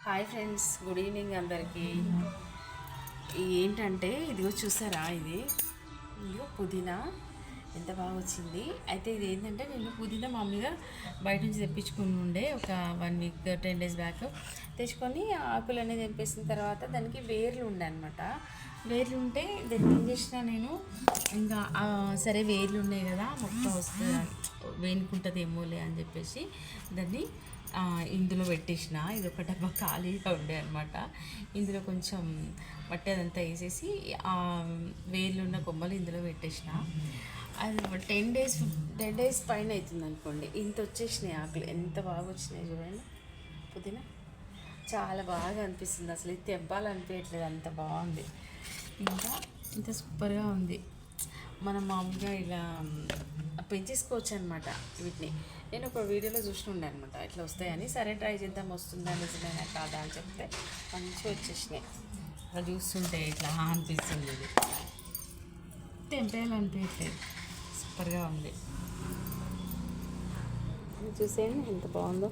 Hi friends, good evening అందరికీ. ఏంటంటే ఇదిగో చూసారా, ఇదిగో పుదీనా ఎంత బాగా వచ్చింది. అయితే ఇది ఏంటంటే నేను పుదీనా మామూలుగా బయట నుంచి తెప్పించుకుని ఉండే ఒక 1 వీక్ 10 డేస్ బ్యాక్ తెచ్చుకొని ఆకులు అనేది తెంపేసిన తర్వాత దానికి వేర్లు ఉండే అనమాట. వేర్లు ఉంటే దాన్ని ఏం చేసిన నేను ఇంకా సరే వేర్లు ఉన్నాయి కదా, మొక్క వస్తుంది వేనుకుంటుంది ఏమోలే అని చెప్పేసి దాన్ని ఇందులో పెట్టేసిన. ఇది ఒక డబ్బా ఖాళీగా ఉండే అనమాట. ఇందులో కొంచెం మట్టి అదంతా వేసేసి వేర్లు ఉన్న కొమ్మలు ఇందులో పెట్టేసిన. అది 10 డేస్ పైన అవుతుంది అనుకోండి, ఇంత వచ్చేసినాయి ఆకులు. ఎంత బాగా వచ్చినాయి చూడండి. పుదీనా చాలా బాగా అనిపిస్తుంది, అసలు ఇది తెంపాలనిపించట్లేదు, అంత బాగుంది. ఇంకా ఇంత సూపర్గా ఉంది. మనం మామూలుగా ఇలా పెంచేసుకోవచ్చు అనమాట వీటిని. నేను ఒక వీడియోలో చూస్తుండే అనమాట ఇట్లా వస్తాయని. సరే ట్రై చేద్దాం, వస్తుందా నిజమేనా కాదా అని చెప్తే మంచిగా వచ్చేసినాయి. అలా చూస్తుంటే ఇట్లా అనిపిస్తుంది, ఇది తెంపేయాలనిపించట్లేదు. సూపర్గా ఉంది, చూసేయండి ఎంత బాగుందో.